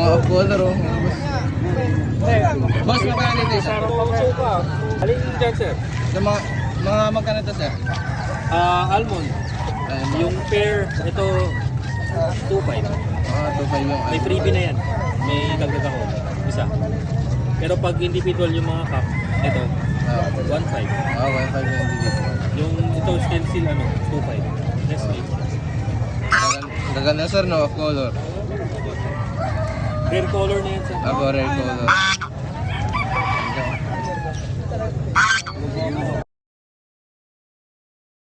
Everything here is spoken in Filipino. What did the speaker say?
mga off-color oh. Boss, magkano dito isa? Alin dyan, sir? Sa mga magkano to sir? Almond. Yung pair, ito 2.5. 2.5 yung May freebie na yan. May dagdag ako. Isa. Pero pag individual yung mga cup, ito, 1.5. 1.5 yung individual. Yung ito stencil, 2.5. Next week. Gaganda sir no, off-color. Rare color na yan, sir. Rare color.